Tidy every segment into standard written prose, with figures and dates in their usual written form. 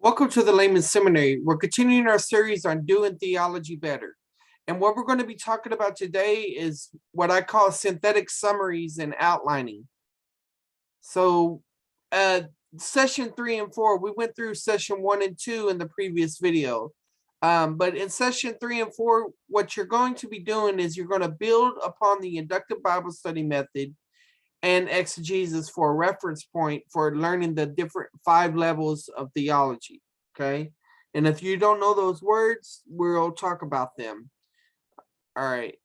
Welcome to the Layman's Seminary. We're continuing our series on doing theology better. And what we're going to be talking about today is what I call synthetic summaries and outlining. So session 3 and 4, we went through session 1 and 2 in the previous video. But in session 3 and 4, what you're going to be doing is you're going to build upon the inductive Bible study method and exegesis for a reference point for learning the different 5 levels of theology. Okay. And if you don't know those words, we'll talk about them. All right.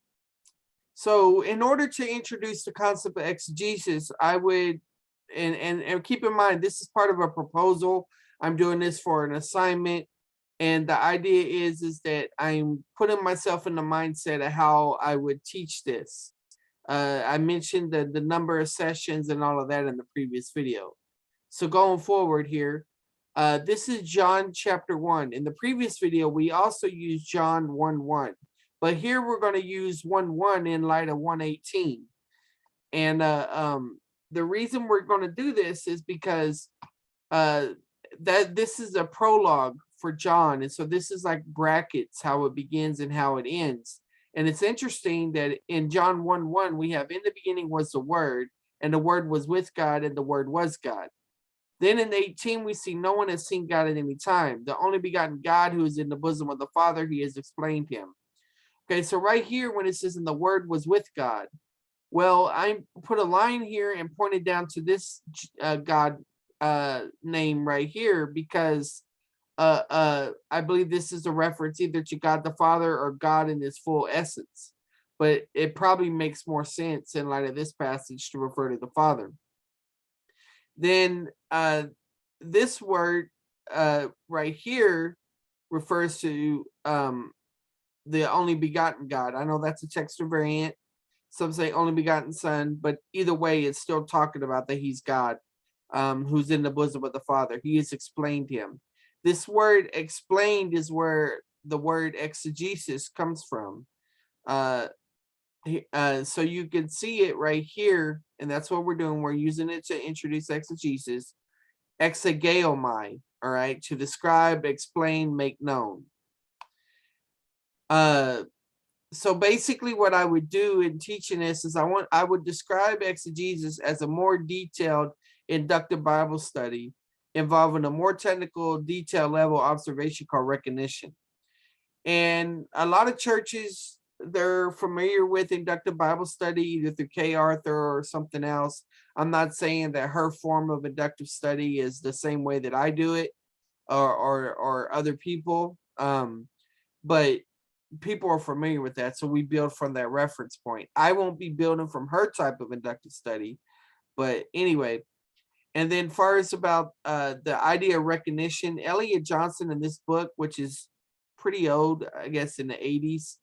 So in order to introduce the concept of exegesis, I would, and keep in mind, this is part of a proposal. I'm doing this for an assignment. And the idea is that I'm putting myself in the mindset of how I would teach this. I mentioned the number of sessions and all of that in the previous video. So going forward here, this is John chapter 1. In the previous video, we also used John 1:1. But here we're going to use 1:1 in light of 1:18. And the reason we're going to do this is because that this is a prologue for John. And so this is like brackets, how it begins and how it ends. And it's interesting that in John 1:1, we have in the beginning was the Word, and the Word was with God, and the Word was God. Then in 18, we see no one has seen God at any time. The only begotten God who is in the bosom of the Father, he has explained him. Okay, so right here, when it says, and the Word was with God, well, I put a line here and pointed down to this God name right here because I believe this is a reference either to God the Father or God in his full essence, but it probably makes more sense in light of this passage to refer to the Father. Then this word right here refers to the only begotten God. I know that's a textual variant. Some say only begotten Son, but either way, it's still talking about that he's God, who's in the bosom of the Father. He has explained him. This word explained is where the word exegesis comes from. So you can see it right here, and that's what we're doing. We're using it to introduce exegesis. Exegeomai, all right, to describe, explain, make known. So basically what I would do in teaching this is I would describe exegesis as a more detailed inductive Bible study involving a more technical detail level observation called recognition. And a lot of churches, they're familiar with inductive Bible study either through Kay Arthur or something else. I'm not saying that her form of inductive study is the same way that I do it or other people, but people are familiar with that, so we build from that reference point. I won't be building from her type of inductive study, but anyway. And then far as about the idea of recognition, Elliot Johnson in this book, which is pretty old, I guess in the 80s,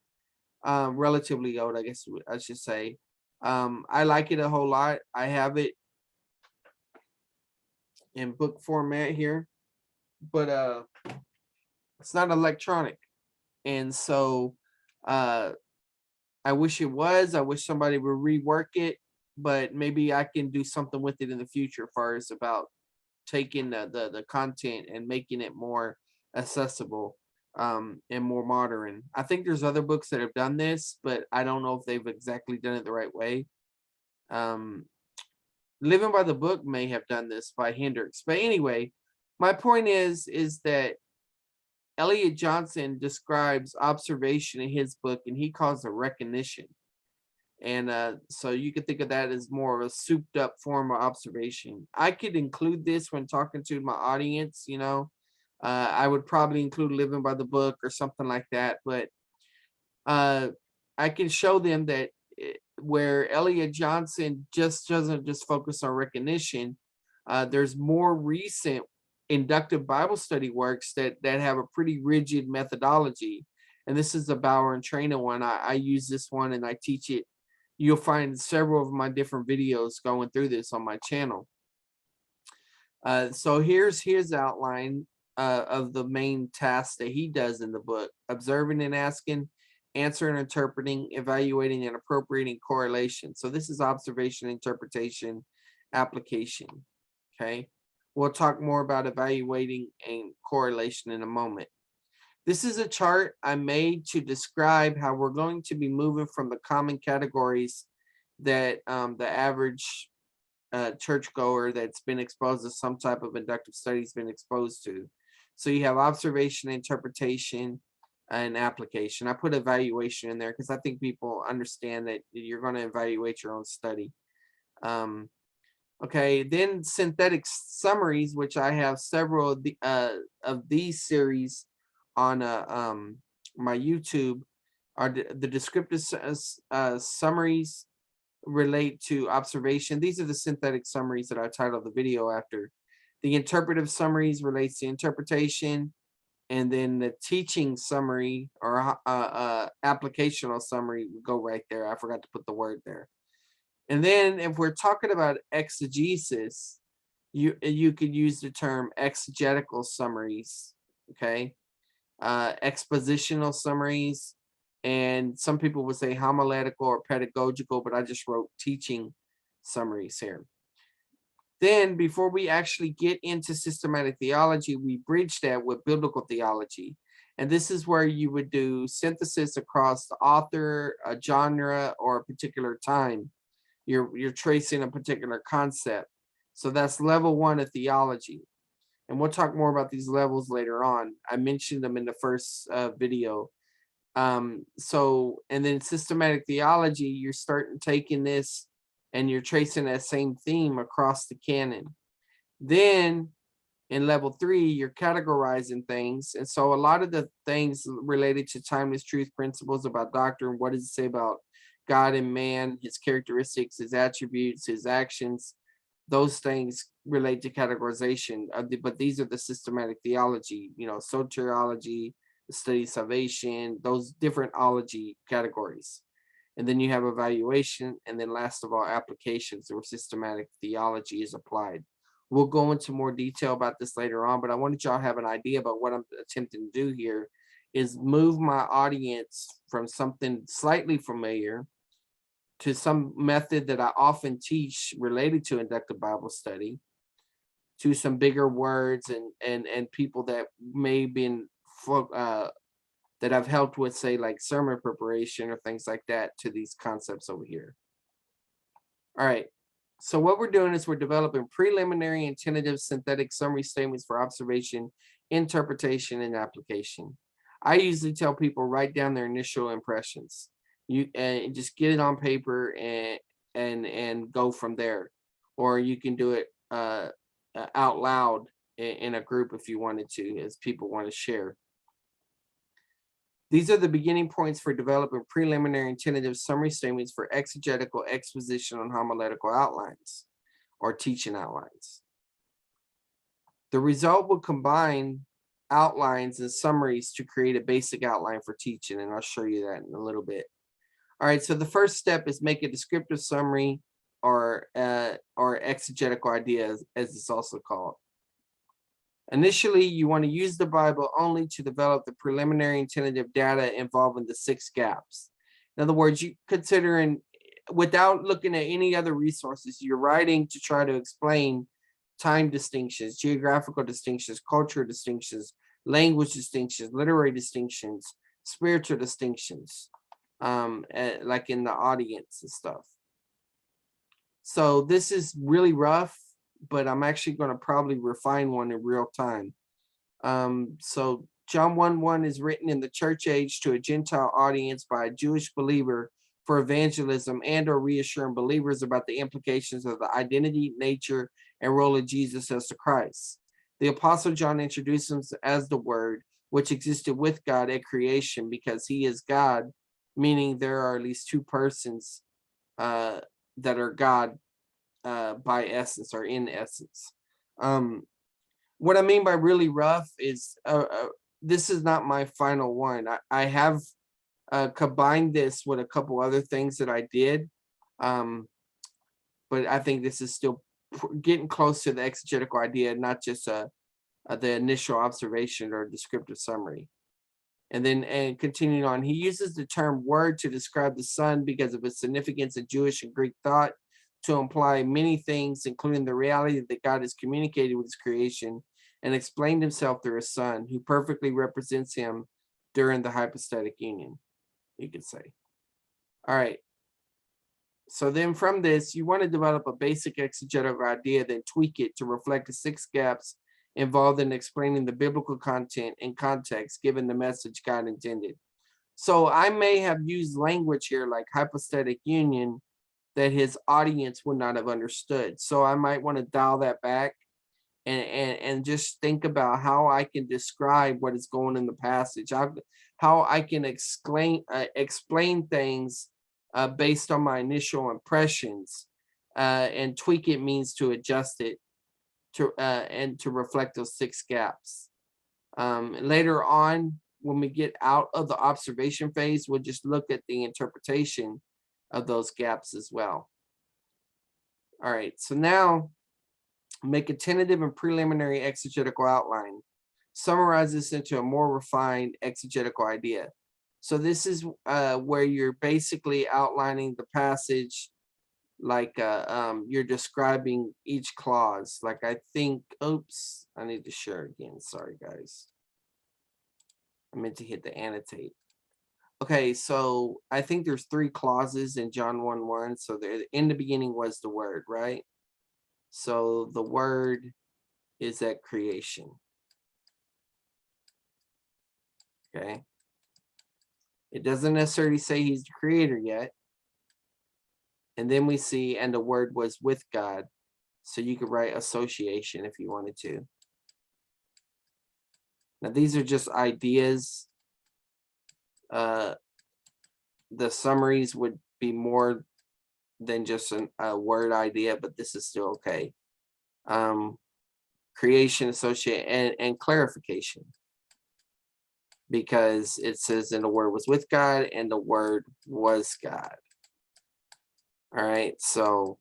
relatively old, I guess I should say. I like it a whole lot. I have it in book format here, but it's not electronic. And so I wish it was. I wish somebody would rework it, but maybe I can do something with it in the future as far as about taking the content and making it more accessible and more modern. I think there's other books that have done this, but I don't know if they've exactly done it the right way. Living by the Book may have done this by Hendricks. But anyway, my point is that Elliot Johnson describes observation in his book, and he calls it recognition. And so you could think of that as more of a souped up form of observation. I could include this when talking to my audience, I would probably include Living by the Book or something like that. But I can show them that where Elliot Johnson just doesn't just focus on recognition, there's more recent inductive Bible study works that have a pretty rigid methodology. And this is the Bauer and Trainer one. I use this one and I teach it. You'll find several of my different videos going through this on my channel. So here's his outline of the main tasks that he does in the book: observing and asking, answering, interpreting, evaluating, and appropriating correlation. So this is observation, interpretation, application. Okay. We'll talk more about evaluating and correlation in a moment. This is a chart I made to describe how we're going to be moving from the common categories that the average churchgoer that's been exposed to some type of inductive study has been exposed to. So you have observation, interpretation, and application. I put evaluation in there because I think people understand that you're going to evaluate your own study. Okay, then synthetic summaries, which I have several of these series on my YouTube, are the descriptive summaries relate to observation. These are the synthetic summaries that I titled the video after. The interpretive summaries relates to interpretation, and then the teaching summary or applicational summary would go right there. I forgot to put the word there. And then if we're talking about exegesis, you could use the term exegetical summaries, okay? Expositional summaries, and some people would say homological or pedagogical, but I just wrote teaching summaries here. Then before we actually get into systematic theology, we bridge that with biblical theology. And this is where you would do synthesis across the author, a genre, or a particular time. You're tracing a particular concept. So that's level 1 of theology. And we'll talk more about these levels later on. I mentioned them in the first video. And then systematic theology, you're starting taking this and you're tracing that same theme across the canon. Then in level 3, you're categorizing things. And so a lot of the things related to timeless truth principles about doctrine, what does it say about God and man, his characteristics, his attributes, his actions, those things relate to categorization. But these are the systematic theology, soteriology, the study of salvation, those different ology categories. And then you have evaluation, and then last of all, applications where systematic theology is applied. We'll go into more detail about this later on, but I wanted y'all to have an idea about what I'm attempting to do here is move my audience from something slightly familiar to some method that I often teach related to inductive Bible study, to some bigger words and people that may have been that I've helped with, say, like sermon preparation or things like that, to these concepts over here. All right. So what we're doing is we're developing preliminary and tentative synthetic summary statements for observation, interpretation, and application. I usually tell people write down their initial impressions. You just get it on paper and go from there, or you can do it out loud in a group if you wanted to, as people want to share. These are the beginning points for developing preliminary and tentative summary statements for exegetical, expositional, and homiletical outlines or teaching outlines. The result will combine outlines and summaries to create a basic outline for teaching, and I'll show you that in a little bit. All right, so the first step is make a descriptive summary or exegetical idea, as it's also called. Initially, you want to use the Bible only to develop the preliminary and tentative data involving the 6 gaps. In other words, you considering, without looking at any other resources, you're writing to try to explain time distinctions, geographical distinctions, cultural distinctions, language distinctions, literary distinctions, spiritual distinctions, like in the audience and stuff. So this is really rough, but I'm actually going to probably refine one in real time. So John 1:1 is written in the church age to a Gentile audience by a Jewish believer for evangelism and or reassuring believers about the implications of the identity, nature, and role of Jesus as the Christ. The Apostle John introduces him as the Word, which existed with God at creation because he is God, meaning there are at least 2 persons that are God by essence or in essence. What I mean by really rough is this is not my final one. I have combined this with a couple other things that I did, but I think this is still getting close to the exegetical idea, not just the initial observation or descriptive summary. And then continuing on, he uses the term word to describe the Son because of its significance in Jewish and Greek thought. to imply many things, including the reality that God has communicated with his creation and explained himself through his son, who perfectly represents him during the hypostatic union, you could say. All right. So then from this, you want to develop a basic exegetical idea, then tweak it to reflect the 6 gaps involved in explaining the biblical content and context given the message God intended. So I may have used language here like hypostatic union that his audience would not have understood. So I might want to dial that back and just think about how I can describe what is going in the passage, how I can explain things based on my initial impressions, and tweak it means to adjust it to and to reflect those 6 gaps. Later on, when we get out of the observation phase, we'll just look at the interpretation of those gaps as well. All right, so now make a tentative and preliminary exegetical outline. Summarize this into a more refined exegetical idea. So this is where you're basically outlining the passage, like you're describing each clause. Like I think, oops, I need to share again. Sorry, guys. I meant to hit the annotate. Okay, so I think there's 3 clauses in John 1:1. So in the beginning was the word, right? So the word is at creation. Okay. It doesn't necessarily say he's the creator yet. And then we see, and the word was with God. So you could write association if you wanted to. Now these are just ideas. The summaries would be more than just a word idea, but this is still okay. Creation, associate, and clarification. Because it says, and the word was with God, and the word was God. All right, so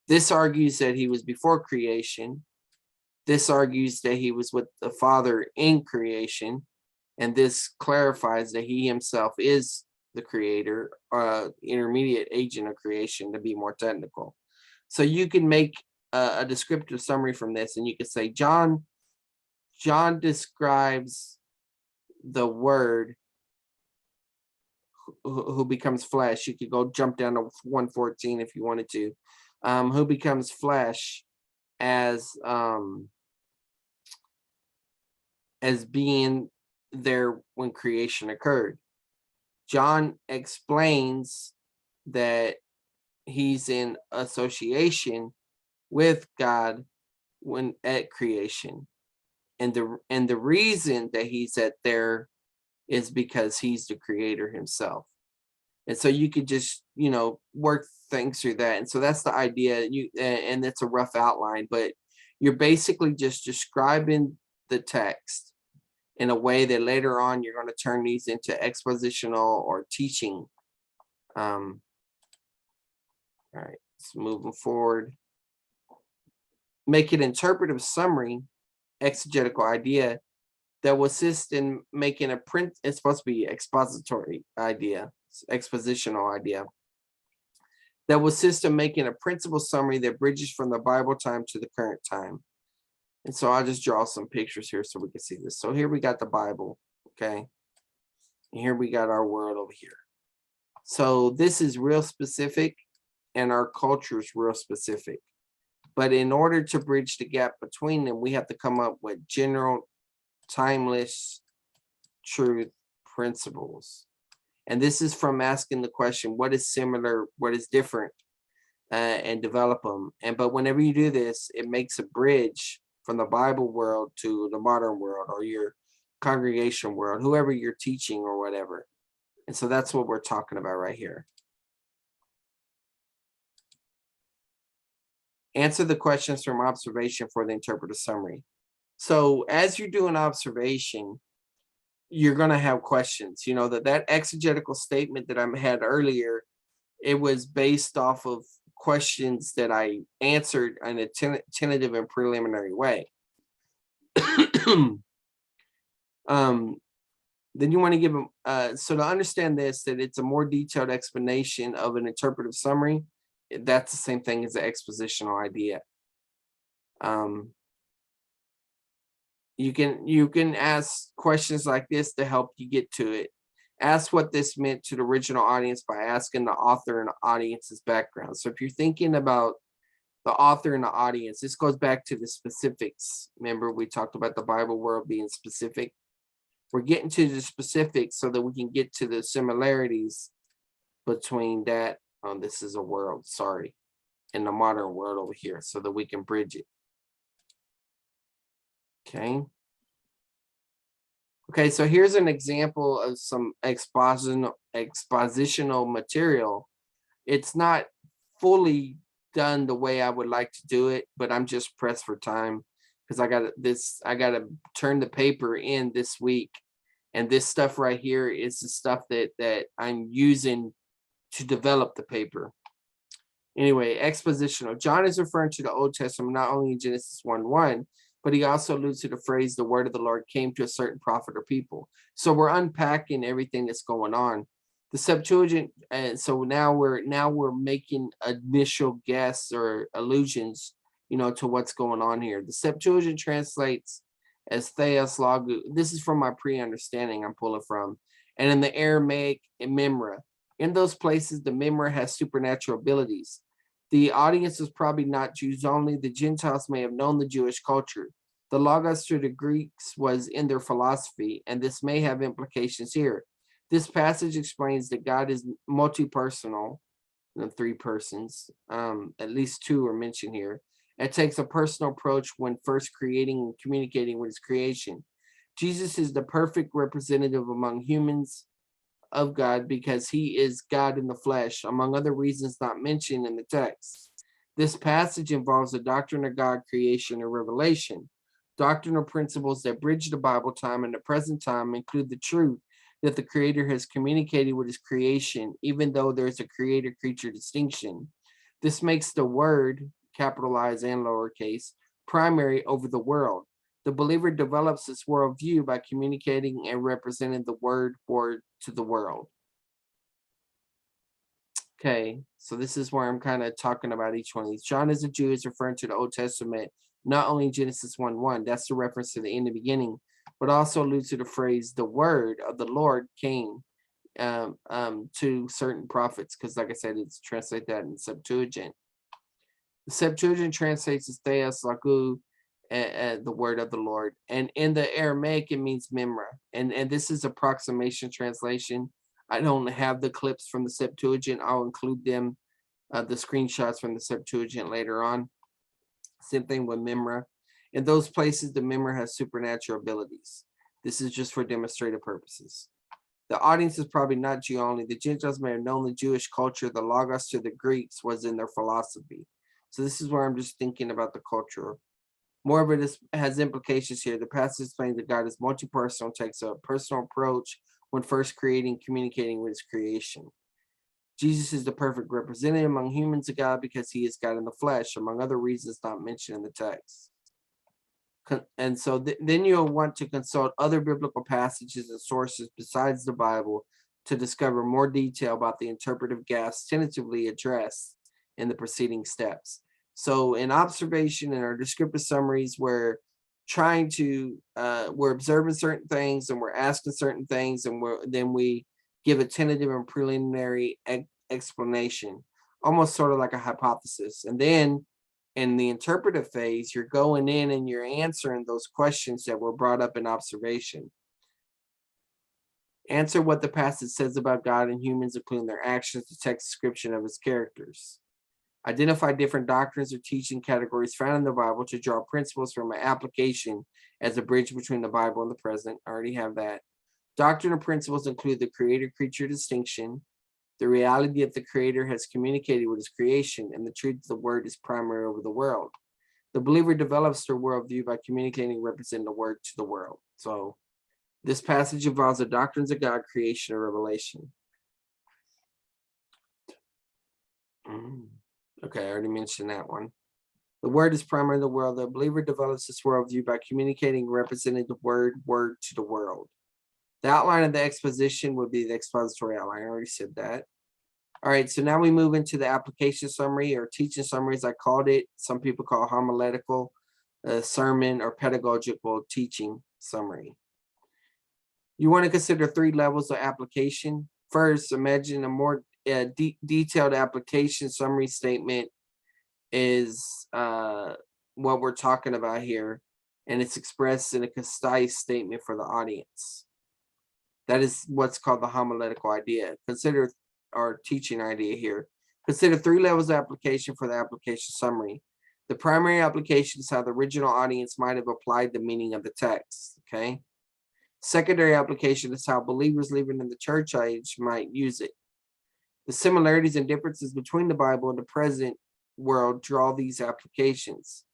this argues that he was before creation. This argues that he was with the Father in creation. And this clarifies that he himself is the creator, intermediate agent of creation, to be more technical. So you can make a descriptive summary from this, and you could say John describes the word who becomes flesh. You could go jump down to 114 if you wanted to. Who becomes flesh as being there when creation occurred. John explains that he's in association with God when at creation. And the reason that he's at there is because he's the creator himself. And so you could just, work things through that. And so that's the idea. And it's a rough outline, but you're basically just describing the text in a way that later on you're going to turn these into expositional or teaching. All right, so moving forward. Make an interpretive summary, exegetical idea that will assist in making a print. It's supposed to be expository idea, expositional idea. That will assist in making a principle summary that bridges from the Bible time to the current time. And so I'll just draw some pictures here so we can see this. So here we got the Bible, okay? And here we got our world over here. So this is real specific, and our culture is real specific. But in order to bridge the gap between them, we have to come up with general, timeless truth principles. And this is from asking the question, what is similar, what is different, and develop them. But whenever you do this, it makes a bridge from the Bible world to the modern world, or your congregation world, whoever you're teaching or whatever. And so that's what we're talking about right here. Answer the questions from observation for the interpretive summary. So as you do an observation, you're going to have questions. That exegetical statement that I had earlier, it was based off of questions that I answered in a tentative and preliminary way. Then you want to give them, so to understand this, that it's a more detailed explanation of an interpretive summary. That's the same thing as the expositional idea. You can ask questions like this to help you get to it. Ask what this meant to the original audience by asking the author and the audience's background. So if you're thinking about the author and the audience, this goes back to the specifics. Remember, we talked about the Bible world being specific. We're getting to the specifics so that we can get to the similarities between that. This is a world, sorry, in the modern world over here, so that we can bridge it. Okay, so here's an example of some expositional material. It's not fully done the way I would like to do it, but I'm just pressed for time because I gotta turn the paper in this week. And this stuff right here is the stuff that I'm using to develop the paper. Anyway, expositional. John is referring to the Old Testament not only in Genesis 1:1, but he also alludes to the phrase, the word of the Lord came to a certain prophet or people. So we're unpacking everything that's going on. The Septuagint, and so now we're making initial guesses or allusions, to what's going on here. The Septuagint translates as Theos Logu. This is from my pre-understanding I'm pulling from. And in the Aramaic, Memra. In those places, the Memra has supernatural abilities. The audience was probably not Jews only. The Gentiles may have known the Jewish culture. The Logos to the Greeks was in their philosophy, and this may have implications here. This passage explains that God is multi-personal, three persons, at least two are mentioned here. It takes a personal approach when first creating and communicating with his creation. Jesus is the perfect representative among humans of God because he is God in the flesh, among other reasons not mentioned in the text. This passage involves the doctrine of God, creation, and revelation. Doctrinal principles that bridge the Bible time and the present time include the truth that the Creator has communicated with his creation, even though there's a creator-creature distinction. This makes the word, capitalized and lowercase, primary over the world. The believer develops this worldview by communicating and representing the word to the world. Okay, so this is where I'm kind of talking about each one of these. John as a Jew is referring to the Old Testament, not only Genesis 1:1, that's the reference to the end of the beginning, but also alludes to the phrase, the word of the Lord came to certain prophets, because like I said, it's translate that in Septuagint. The Septuagint translates as Theos Lagu, the word of the Lord. And in the Aramaic, it means Memra. And this is approximation translation. I don't have the clips from the Septuagint. I'll include them, the screenshots from the Septuagint later on. Same thing with Memra. In those places, the Memra has supernatural abilities. This is just for demonstrative purposes. The audience is probably not Jew only. The Gentiles may have known the Jewish culture. The Logos to the Greeks was in their philosophy. So this is where I'm just thinking about the culture. More of it has implications here. The passage explains that God is multi-personal, takes a personal approach when first creating, communicating with his creation. Jesus is the perfect representative among humans of God because he is God in the flesh, among other reasons not mentioned in the text. And so then you'll want to consult other biblical passages and sources besides the Bible to discover more detail about the interpretive gaps tentatively addressed in the preceding steps. So in observation and our descriptive summaries, we're trying to, we're observing certain things and we're asking certain things, and then we give a tentative and preliminary explanation, almost sort of like a hypothesis. And then in the interpretive phase, you're going in and you're answering those questions that were brought up in observation. Answer what the passage says about God and humans, including their actions, the text description of his characters. Identify different doctrines or teaching categories found in the Bible to draw principles from an application as a bridge between the Bible and the present. I already have that. Doctrinal principles include the creator-creature distinction, the reality that the Creator has communicated with his creation, and the truth of the word is primary over the world. The believer develops their worldview by communicating and representing the word to the world. So this passage involves the doctrines of God, creation, and revelation. Okay, I already mentioned that one. The word is primary in the world. The believer develops this worldview by communicating and representing the word to the world. The outline of the exposition would be the expository outline. I already said that. All right, so now we move into the application summary or teaching summary, as I called it. Some people call it homiletical, sermon, or pedagogical teaching summary. You want to consider 3 levels of application. First, imagine a more detailed application summary statement is what we're talking about here, and it's expressed in a concise statement for the audience. That is what's called the homiletical idea. Consider our teaching idea here. Consider 3 levels of application for the application summary. The primary application is how the original audience might have applied the meaning of the text. Okay. Secondary application is how believers living in the church age might use it. The similarities and differences between the Bible and the present world draw these applications.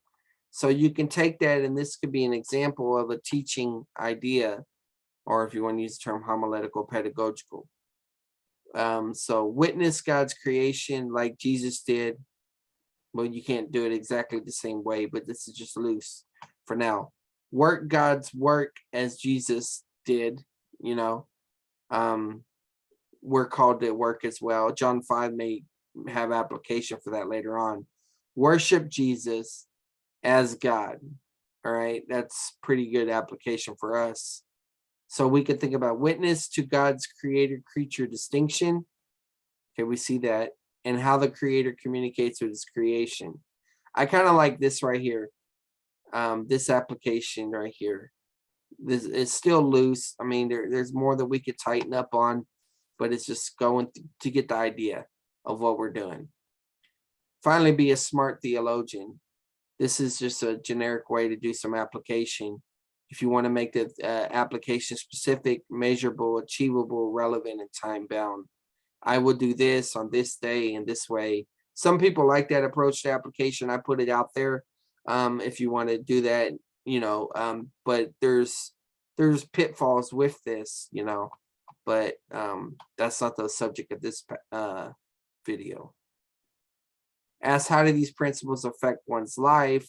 So you can take that, and this could be an example of a teaching idea, or if you want to use the term homiletical, pedagogical. So witness God's creation like Jesus did. Well, you can't do it exactly the same way, but this is just loose for now. Work God's work as Jesus did, you know. We're called to work as well. John 5 may have application for that later on. Worship Jesus as God. All right, that's pretty good application for us. So we could think about witness to God's creator-creature distinction. Okay, we see that. And how the creator communicates with his creation. I kind of like this right here. This application right here. This is still loose. I mean, there's more that we could tighten up on, but it's just going to get the idea of what we're doing. Finally, be a smart theologian. This is just a generic way to do some application. If you want to make the application specific, measurable, achievable, relevant, and time-bound. I will do this on this day and this way. Some people like that approach to application. I put it out there if you want to do that, you know, but there's pitfalls with this, you know, but that's not the subject of this video. Ask, how do these principles affect one's life?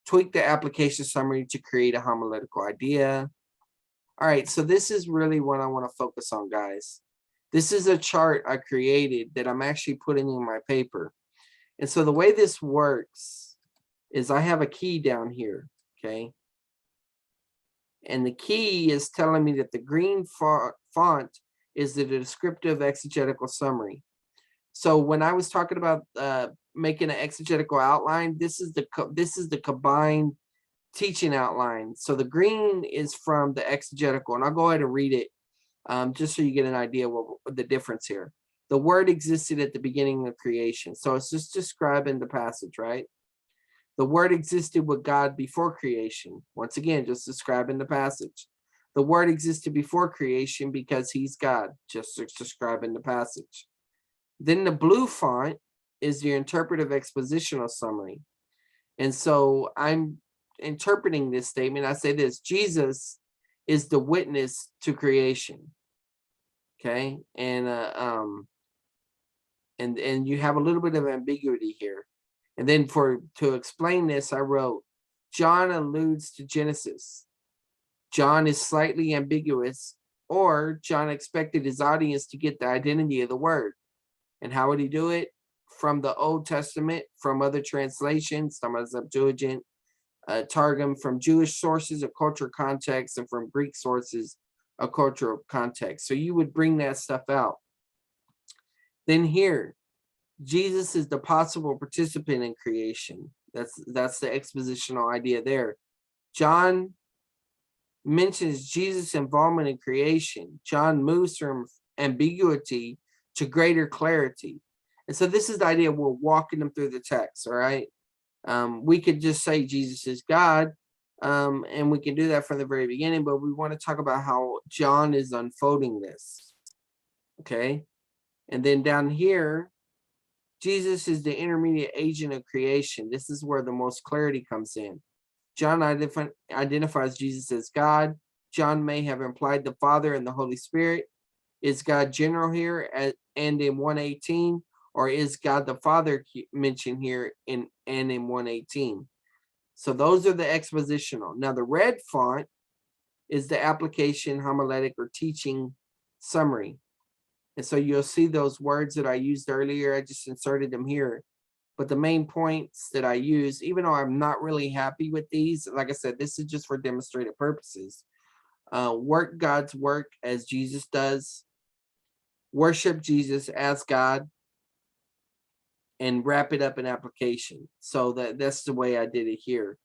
Tweak the application summary to create a homiletical idea. All right, so this is really what I want to focus on, guys. This is a chart I created that I'm actually putting in my paper. And so the way this works is I have a key down here, okay? And the key is telling me that the green font is the descriptive exegetical summary. So when I was talking about making an exegetical outline, this is the combined teaching outline. So the green is from the exegetical, and I'll go ahead and read it just so you get an idea what the difference here. The word existed at the beginning of creation. So it's just describing the passage, right? The word existed with God before creation. Once again, just describing the passage. The word existed before creation because he's God, just describing the passage. Then the blue font is the interpretive expositional summary. And so I'm interpreting this statement. I say this: Jesus is the witness to creation. Okay, and you have a little bit of ambiguity here. And then to explain this, I wrote, John alludes to Genesis. John is slightly ambiguous, or John expected his audience to get the identity of the word. And how would he do it? From the Old Testament, from other translations, some of the Septuagint, Targum, from Jewish sources of cultural context, and from Greek sources of cultural context. So you would bring that stuff out. Then here, Jesus is the possible participant in creation. That's the expositional idea there. John mentions Jesus' involvement in creation. John moves from ambiguity to greater clarity. And so this is the idea. We're walking them through the text, all right? We could just say Jesus is God, and we can do that from the very beginning, but we want to talk about how John is unfolding this, okay? And then down here, Jesus is the intermediate agent of creation. This is where the most clarity comes in. John identifies Jesus as God. John may have implied the Father and the Holy Spirit. Is God general here and in 118, or is God the Father mentioned here in 118? So those are the expositional. Now the red font is the application, homiletic, or teaching summary. And so you'll see those words that I used earlier. I just inserted them here. But the main points that I use, even though I'm not really happy with these, like I said, this is just for demonstrative purposes. Work God's work as Jesus does. Worship Jesus as God. And wrap it up in application. So that's the way I did it here.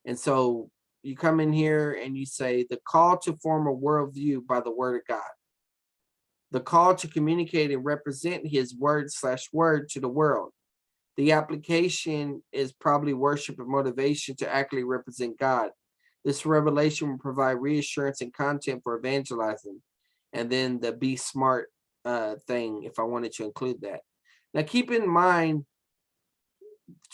And so you come in here and you say the call to form a worldview by the word of God. The call to communicate and represent his word/word to the world. The application is probably worship and motivation to accurately represent God. This revelation will provide reassurance and content for evangelizing. And then the be smart thing, if I wanted to include that. Now, keep in mind,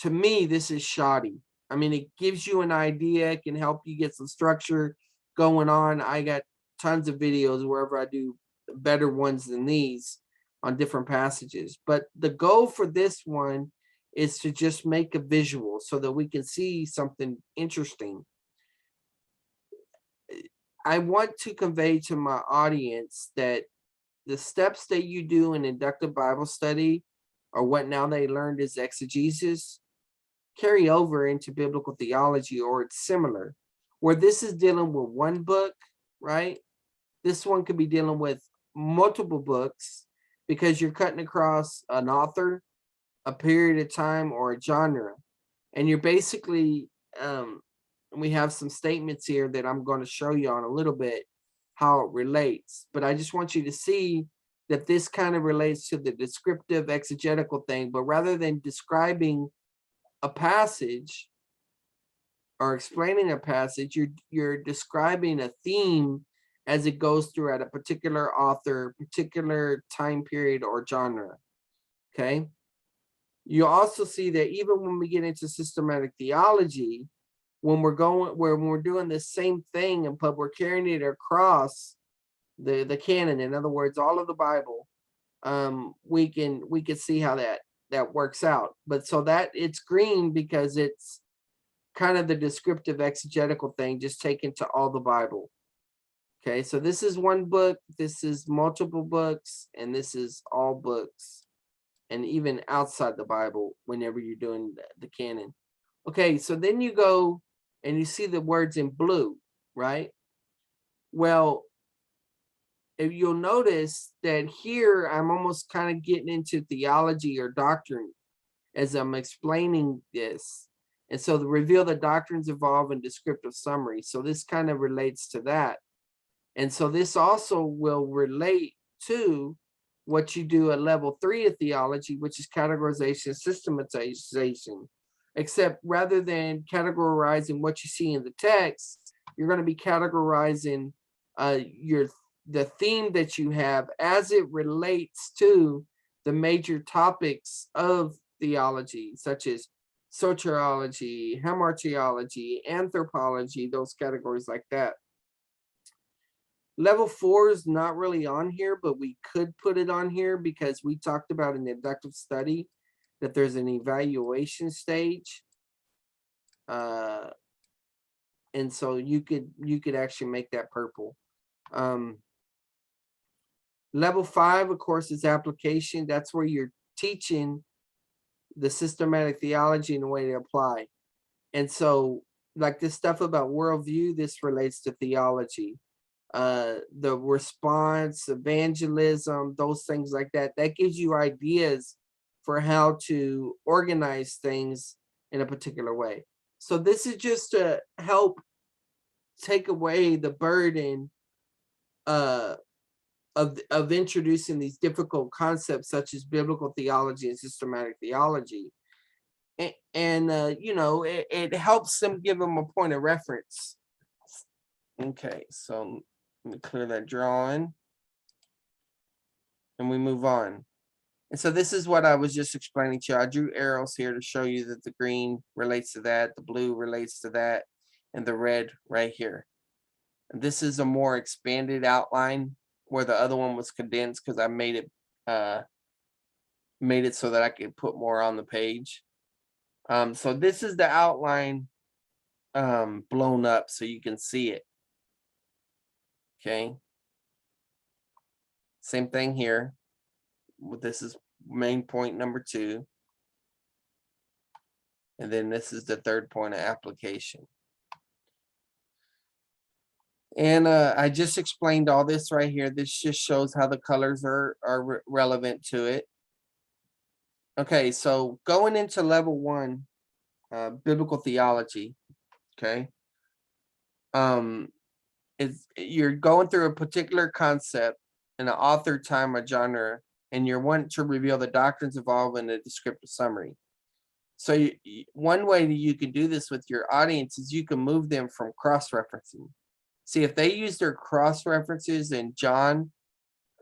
to me, this is shoddy. I mean, it gives you an idea, it can help you get some structure going on. I got tons of videos wherever I do better ones than these on different passages. But the goal for this one is to just make a visual so that we can see something interesting. I want to convey to my audience that the steps that you do in inductive Bible study, or what now they learned is exegesis, carry over into biblical theology, or it's similar. Where this is dealing with one book, right? This one could be dealing with multiple books because you're cutting across an author, a period of time, or a genre. And you're basically, we have some statements here that I'm going to show you on a little bit how it relates. But I just want you to see that this kind of relates to the descriptive exegetical thing, but rather than describing a passage or explaining a passage, you're describing a theme as it goes through at a particular author, particular time period, or genre. Okay. You also see that even when we get into systematic theology, when we're doing the same thing, but we're carrying it across the canon, in other words, all of the Bible, we can see how that works out. But so that it's green because it's kind of the descriptive exegetical thing, just taken to all the Bible. Okay, so this is one book, this is multiple books, and this is all books, and even outside the Bible whenever you're doing the canon. Okay, so then you go and you see the words in blue, right? Well, if you'll notice that here I'm almost kind of getting into theology or doctrine as I'm explaining this. And so the reveal the doctrines evolve in descriptive summary. So this kind of relates to that. And so this also will relate to what you do at level 3 of theology, which is categorization systematization. Except rather than categorizing what you see in the text, you're going to be categorizing the theme that you have as it relates to the major topics of theology, such as soteriology, hamartiology, anthropology, those categories like that. Level 4 is not really on here, but we could put it on here because we talked about in the inductive study that there's an evaluation stage. And so you could actually make that purple. Level 5, of course, is application. That's where you're teaching the systematic theology and the way to apply. And so like this stuff about worldview, this relates to theology. The response, evangelism, those things like that, that gives you ideas for how to organize things in a particular way. So this is just to help take away the burden of introducing these difficult concepts such as biblical theology and systematic theology. And you know, it helps them, give them a point of reference. Okay, so let me clear that drawing and we move on. And so this is what I was just explaining to you. I drew arrows here to show you that the green relates to that, the blue relates to that, and the red right here. And this is a more expanded outline where the other one was condensed because I made it so that I could put more on the page. So this is the outline blown up so you can see it. Okay. Same thing here. This is main point number 2. And then this is the third point of application. And I just explained all this right here. This just shows how the colors are relevant to it. Okay, so going into level 1, biblical theology, okay, you're going through a particular concept in an author, time, or genre, and you're wanting to reveal the doctrines involved in a descriptive summary. So one way that you can do this with your audience is you can move them from cross-referencing. See, if they use their cross-references in John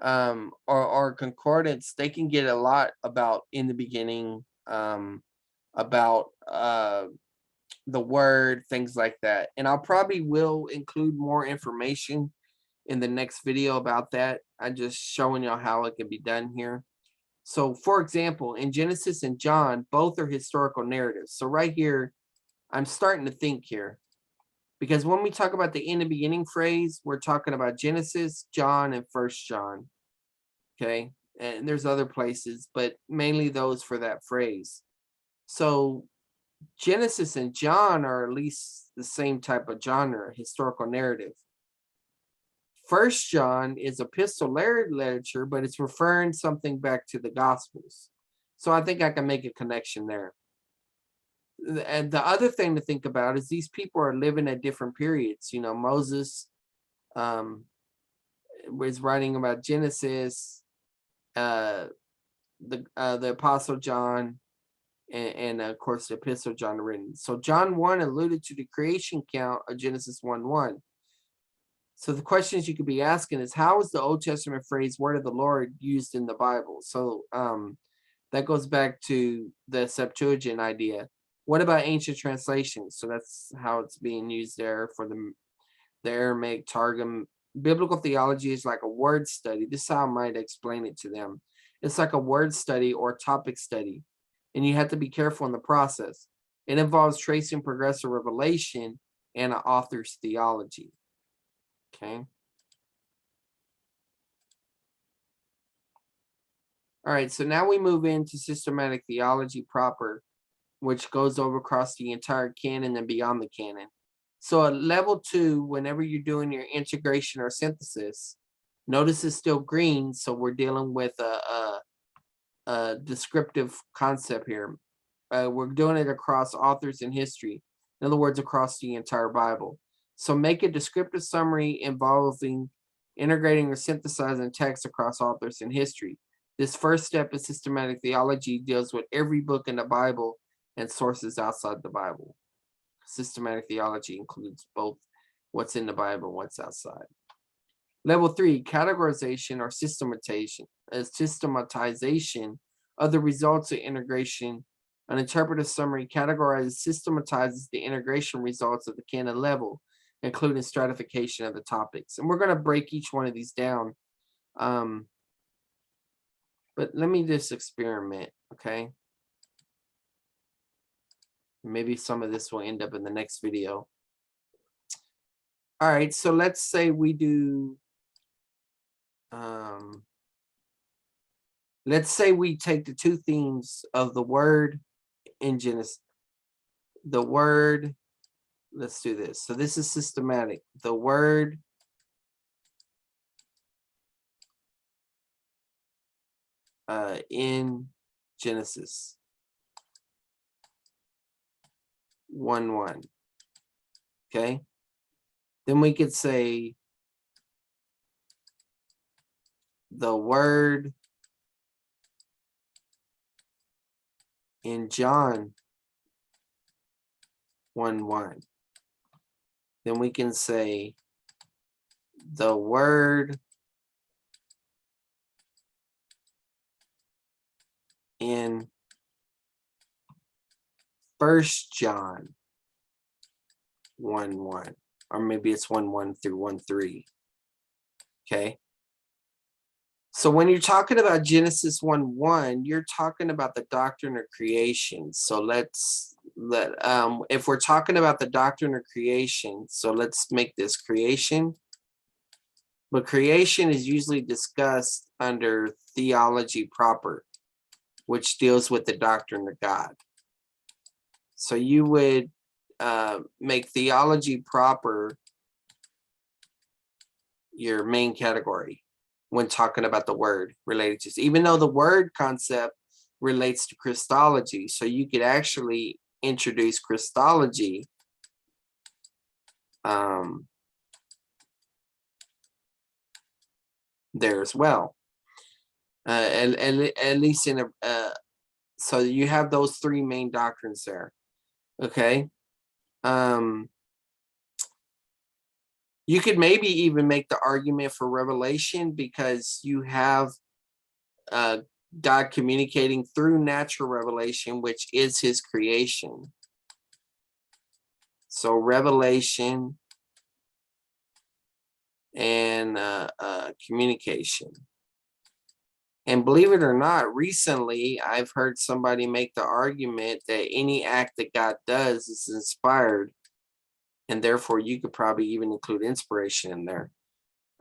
or concordance, they can get a lot about in the beginning, about the word, things like that. And I'll probably will include more information in the next video about that. I'm just showing y'all how it can be done here. So for example, in Genesis and John, both are historical narratives. So right here, I'm starting to think here. Because when we talk about the in the beginning phrase, we're talking about Genesis, John, and First John. Okay. And there's other places, but mainly those for that phrase. So Genesis and John are at least the same type of genre, historical narrative. First John is epistolary literature, but it's referring something back to the Gospels. So I think I can make a connection there. And the other thing to think about is these people are living at different periods. You know, Moses was writing about Genesis, the Apostle John, and of course the Epistle John written. So John 1 alluded to the creation count of Genesis 1:1. So the questions you could be asking is, how is the Old Testament phrase "word of the Lord" used in the Bible? So that goes back to the Septuagint idea. What about ancient translations? So that's how it's being used there for the Aramaic Targum. Biblical theology is like a word study. This is how I might explain it to them. It's like a word study or topic study, and you have to be careful in the process. It involves tracing progressive revelation and an author's theology. Okay. All right, so now we move into systematic theology proper, which goes over across the entire canon and beyond the canon. So at level 2, whenever you're doing your integration or synthesis, notice it's still green, so we're dealing with a descriptive concept here. We're doing it across authors and history. In other words, across the entire Bible. So make a descriptive summary involving integrating or synthesizing text across authors and history. This first step in systematic theology deals with every book in the Bible and sources outside the Bible. Systematic theology includes both what's in the Bible and what's outside. Level 3, categorization or systematization of the results of integration. An interpretive summary categorizes, systematizes the integration results of the canon level, including stratification of the topics. And we're going to break each one of these down. But let me just experiment, okay? Maybe some of this will end up in the next video. All right, so let's say we do, let's say we take the two themes of the word in Genesis, the word, let's do this. So this is systematic. The word in Genesis 1:1. Okay. Then we could say the word in John 1:1. Then we can say the word in First John 1:1, or maybe it's 1:1 through 1:3. Okay. So when you're talking about Genesis 1:1, you're talking about the doctrine of creation. So if we're talking about the doctrine of creation, so let's make this creation. But creation is usually discussed under theology proper, which deals with the doctrine of God. So you would make theology proper your main category when talking about the word related to, even though the word concept relates to Christology. So you could actually introduce Christology there as well. At least in a, so you have those three main doctrines there. Okay. You could maybe even make the argument for revelation, because you have God communicating through natural revelation, which is his creation. So revelation and communication. And believe it or not, recently I've heard somebody make the argument that any act that God does is inspired, and therefore you could probably even include inspiration in there.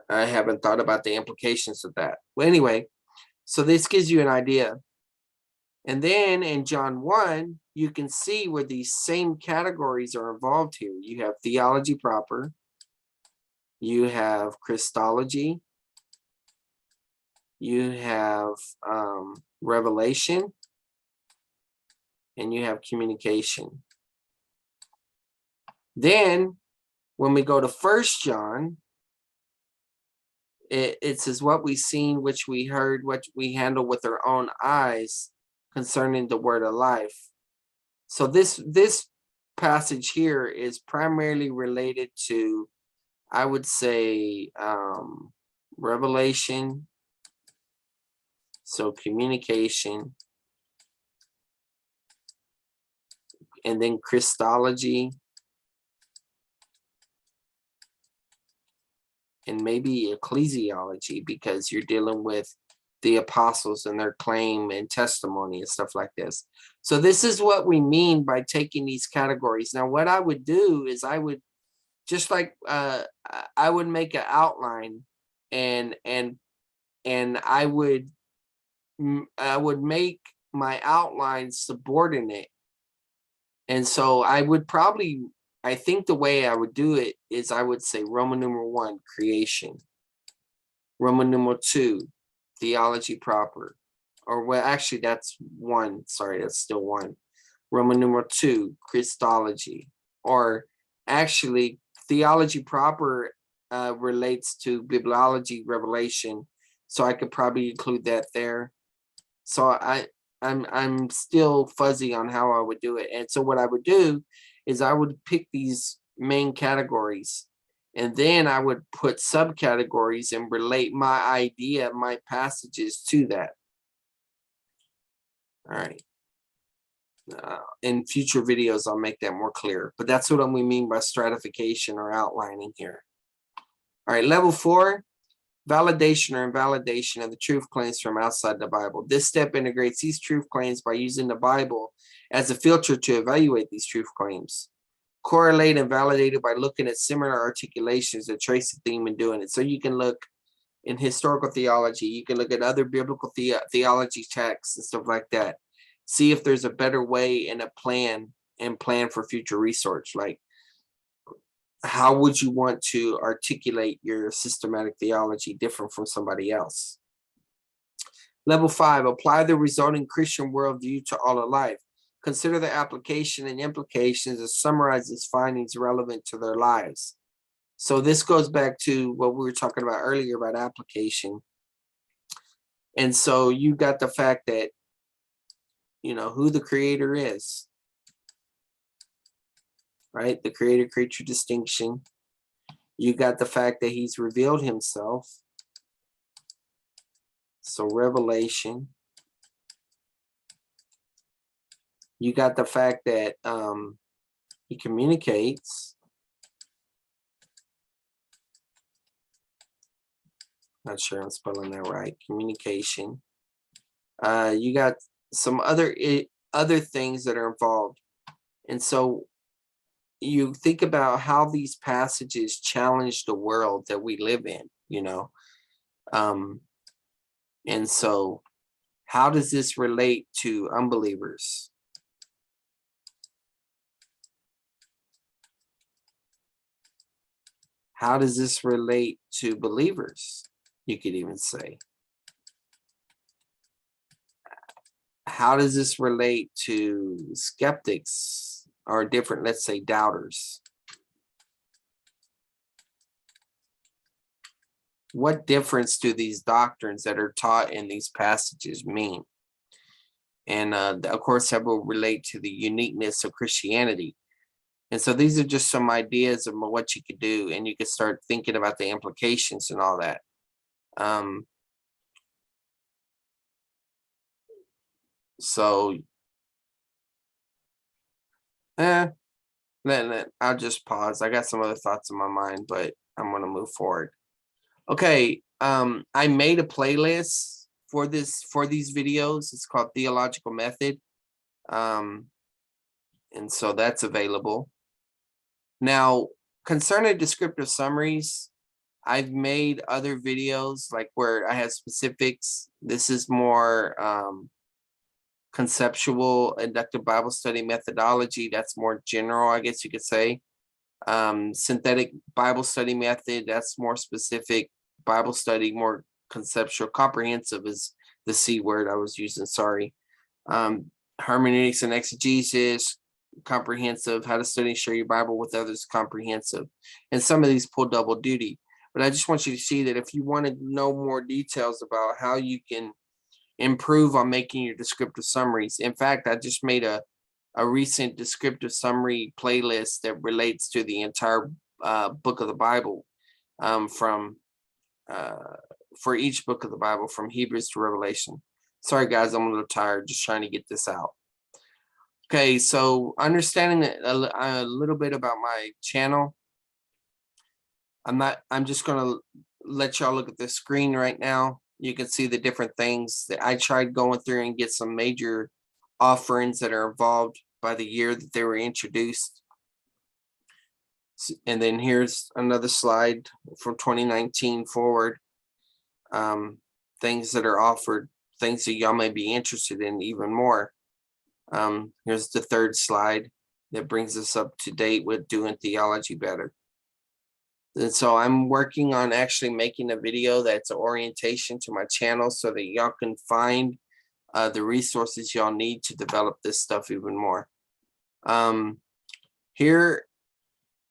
I haven't thought about the implications of that. Well, anyway, so this gives you an idea. And then in John 1, you can see where these same categories are involved here. You have theology proper, you have Christology, you have revelation, and you have communication. Then when we go to 1 John, it says, what we seen, which we heard, what we handle with our own eyes concerning the word of life. So this passage here is primarily related to, I would say, revelation, so communication, and then Christology, and maybe ecclesiology, because you're dealing with the apostles and their claim and testimony and stuff like this. So this is what we mean by taking these categories. Now, what I would do is I would, just like I would make an outline, and I would make my outline subordinate. And so I would probably, I think the way I would do it is I would say Roman numeral 1, creation. Roman numeral 2, theology proper. Or, well, actually that's 1. Sorry, that's still 1. Roman numeral 2, Christology. Or actually, theology proper relates to bibliology, revelation. So I could probably include that there. So I'm still fuzzy on how I would do it. And so what I would do is I would pick these main categories, and then I would put subcategories and relate my idea, my passages to that. All right. In future videos, I'll make that more clear, but that's what we mean by stratification or outlining here. All right, level 4. Validation or invalidation of the truth claims from outside the Bible. This step integrates these truth claims by using the Bible as a filter to evaluate these truth claims. Correlate and validate it by looking at similar articulations that trace the theme and doing it. So you can look in historical theology, you can look at other biblical theology texts and stuff like that. See if there's a better way and a plan for future research. Like, how would you want to articulate your systematic theology different from somebody else? Level 5, apply the resulting Christian worldview to all of life. Consider the application and implications and summarize its findings relevant to their lives. So this goes back to what we were talking about earlier about application. And so you got the fact that, who the creator is, right? The creator-creature distinction. You got the fact that he's revealed himself. So revelation. You got the fact that he communicates. Not sure I'm spelling that right. Communication. You got some other things that are involved. And so you think about how these passages challenge the world that we live in. you know. And so how does this relate to unbelievers? How does this relate to believers? You could even say. How does this relate to skeptics or different, let's say, doubters? What difference do these doctrines that are taught in these passages mean? And of course, that will relate to the uniqueness of Christianity. And so these are just some ideas of what you could do, and you could start thinking about the implications and all that. So, I'll just pause. I got some other thoughts in my mind, but I'm going to move forward. Okay, I made a playlist for these videos. It's called Theological Method. And so that's available. Now, concerning descriptive summaries, I've made other videos like where I have specifics. This is more conceptual inductive Bible study methodology. That's more general, I guess you could say. Synthetic Bible study method, that's more specific. Bible study, more conceptual. Comprehensive is the C word I was using, sorry. Hermeneutics and exegesis, comprehensive. How to study and share your Bible with others, comprehensive. And some of these pull double duty. But I just want you to see that if you want to know more details about how you can improve on making your descriptive summaries. In fact, I just made a recent descriptive summary playlist that relates to the entire book of the Bible, for each book of the Bible, from Hebrews to Revelation. Sorry guys, I'm a little tired, just trying to get this out. Okay, so understanding a little bit about my channel. I'm just gonna let y'all look at the screen right now. You can see the different things that I tried going through and get some major offerings that are involved by the year that they were introduced. And then here's another slide from 2019 forward. Things that are offered, things that y'all may be interested in even more. Here's the third slide that brings us up to date with doing theology better. And so I'm working on actually making a video that's an orientation to my channel so that y'all can find the resources y'all need to develop this stuff even more. Here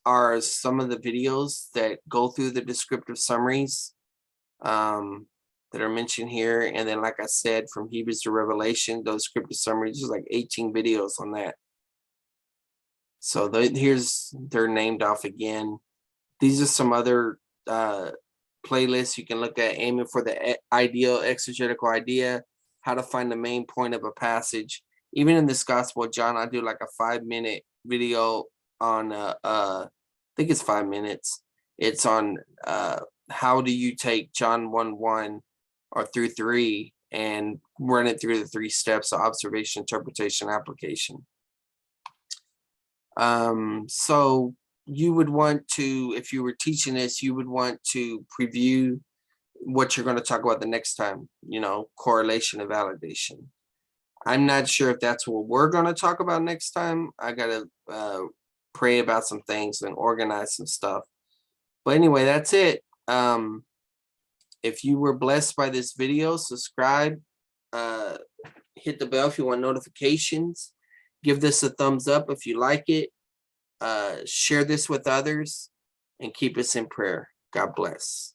are some of the videos that go through the descriptive summaries that are mentioned here. And then, like I said, from Hebrews to Revelation, those descriptive summaries, there's like 18 videos on that. So they're named off again. These are some other playlists you can look at, aiming for the ideal exegetical idea, how to find the main point of a passage. Even in this Gospel of John, I do like a 5-minute video on, I think it's 5 minutes. It's on how do you take John 1:1 or through 3 and run it through the 3 steps of observation, interpretation, application. So you would want to, if you were teaching this, you would want to preview what you're going to talk about the next time, correlation and validation. I'm not sure if that's what we're going to talk about next time. I got to pray about some things and organize some stuff. But anyway, that's it. If you were blessed by this video, subscribe, hit the bell if you want notifications, give this a thumbs up if you like it, share this with others, and keep us in prayer. God bless.